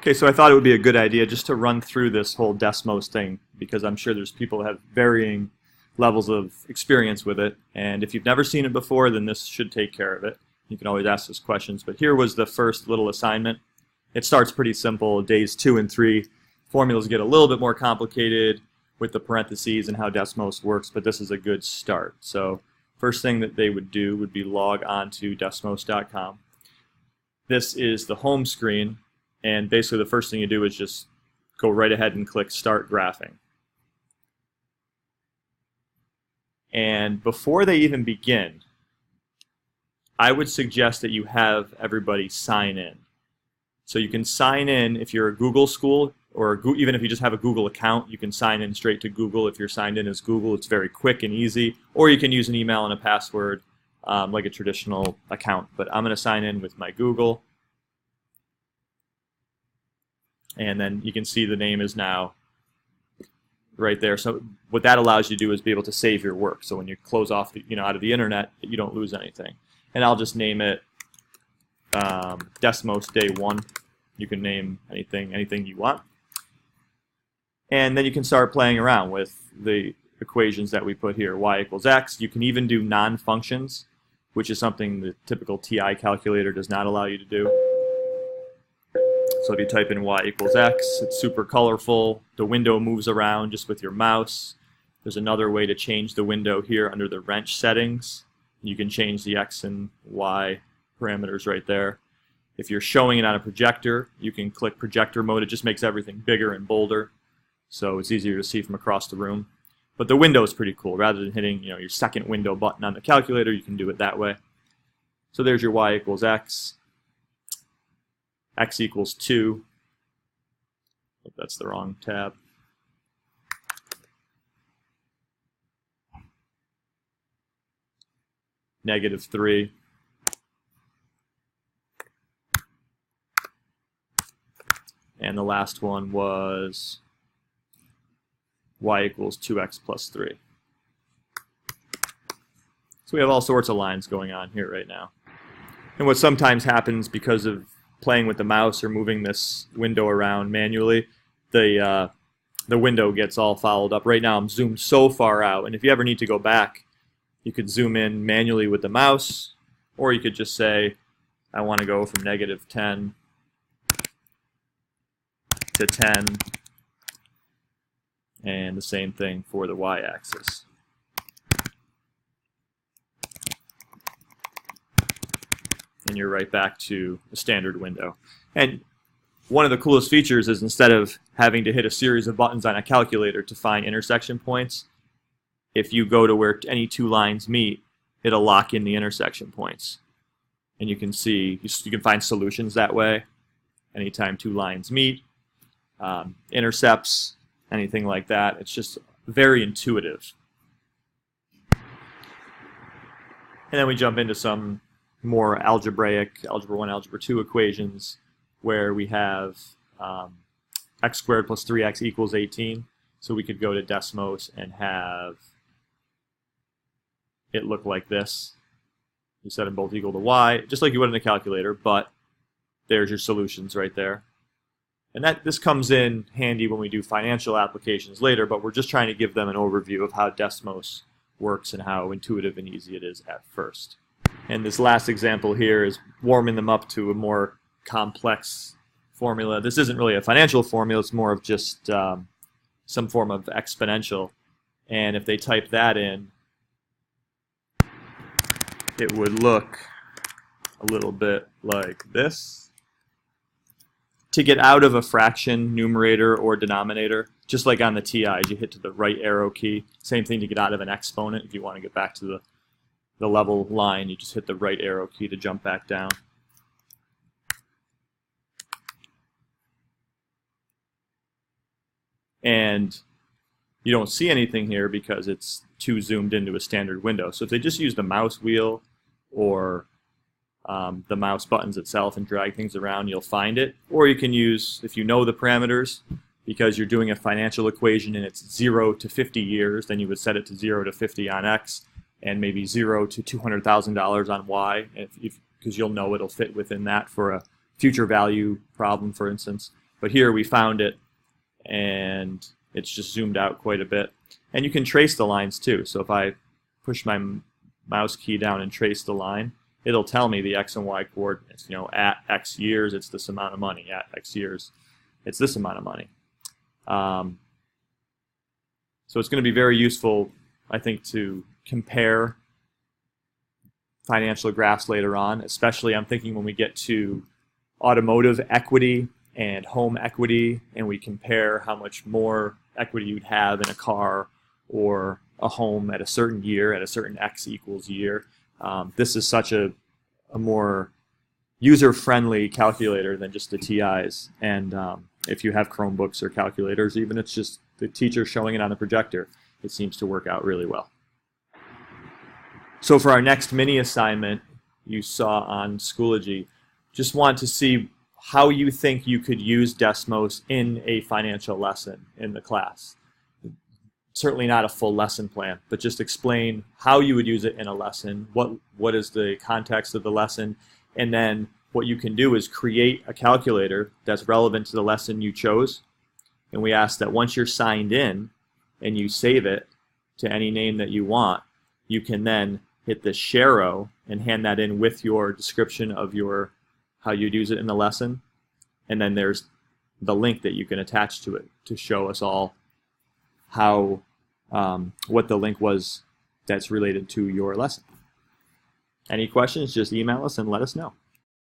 Okay, so I thought it would be a good idea just to run through this whole Desmos thing because I'm sure there's people who have varying levels of experience with it, and if you've never seen it before, then this should take care of it. You can always ask us questions, but here was the first little assignment. It starts pretty simple. Days 2 and 3, formulas get a little bit more complicated with the parentheses and how Desmos works, but this is a good start. So first thing that they would do would be log on to desmos.com. This is the home screen, and basically the first thing you do is just go right ahead and click Start Graphing. And before they even begin, I would suggest that you have everybody sign in. So you can sign in if you're a Google school, or even if you just have a Google account, you can sign in straight to Google. If you're signed in as Google, it's very quick and easy. Or you can use an email and a password like a traditional account. But I'm going to sign in with my Google. And then you can see the name is now right there. So what that allows you to do is be able to save your work. So when you close off out of the internet, you don't lose anything. And I'll just name it Desmos Day 1. You can name anything you want. And then you can start playing around with the equations that we put here. Y equals x. You can even do non-functions, which is something the typical TI calculator does not allow you to do. So if you type in y equals x, it's super colorful. The window moves around just with your mouse. There's another way to change the window here under the wrench settings. You can change the x and y parameters right there. If you're showing it on a projector, you can click projector mode. It just makes everything bigger and bolder, so it's easier to see from across the room. But the window is pretty cool. Rather than hitting your second window button on the calculator, you can do it that way. So there's your y equals x. X equals 2. Oh, that's the wrong tab. Negative 3. And the last one was y equals 2x plus 3. So we have all sorts of lines going on here right now. And what sometimes happens because of playing with the mouse or moving this window around manually, the window gets all fouled up. Right now I'm zoomed so far out, and if you ever need to go back, you could zoom in manually with the mouse, or you could just say, I want to go from negative 10 to 10, and the same thing for the y-axis. And you're right back to the standard window. And one of the coolest features is instead of having to hit a series of buttons on a calculator to find intersection points, if you go to where any two lines meet, it'll lock in the intersection points. And you can see, you can find solutions that way. Anytime two lines meet, intercepts, anything like that. It's just very intuitive. And then we jump into some more algebraic, algebra 1, algebra 2 equations where we have x squared plus 3x equals 18. So we could go to Desmos and have it look like this. You set them both equal to y, just like you would in a calculator, but there's your solutions right there. And this comes in handy when we do financial applications later, but we're just trying to give them an overview of how Desmos works and how intuitive and easy it is at first. And this last example here is warming them up to a more complex formula. This isn't really a financial formula, it's more of just some form of exponential. And if they type that in, it would look a little bit like this. To get out of a fraction, numerator or denominator, just like on the TIs, you hit to the right arrow key. Same thing to get out of an exponent. If you want to get back to the level line, you just hit the right arrow key to jump back down. And you don't see anything here because it's too zoomed into a standard window. So if they just use the mouse wheel or the mouse buttons itself and drag things around, you'll find it. Or you can use, if you know the parameters, because you're doing a financial equation and it's 0 to 50 years, then you would set it to 0 to 50 on X and maybe 0 to $200,000 on Y, because you'll know it'll fit within that for a future value problem, for instance. But here we found it, and it's just zoomed out quite a bit. And you can trace the lines too. So if I push my mouse key down and trace the line, it'll tell me the X and Y coordinates. At X years, it's this amount of money. At X years, it's this amount of money. So it's going to be very useful, I think, to compare financial graphs later on, especially I'm thinking when we get to automotive equity and home equity, and we compare how much more equity you'd have in a car or a home at a certain year, at a certain X equals year. This is such a more user-friendly calculator than just the TIs. And if you have Chromebooks or calculators, even it's just the teacher showing it on a projector, it seems to work out really well. So for our next mini assignment you saw on Schoology, just want to see how you think you could use Desmos in a financial lesson in the class. Certainly not a full lesson plan, but just explain how you would use it in a lesson, what is the context of the lesson, and then what you can do is create a calculator that's relevant to the lesson you chose. And we ask that once you're signed in and you save it to any name that you want, you can then hit the share and hand that in with your description of how you'd use it in the lesson. And then there's the link that you can attach to it to show us all what the link was that's related to your lesson. Any questions, just email us and let us know.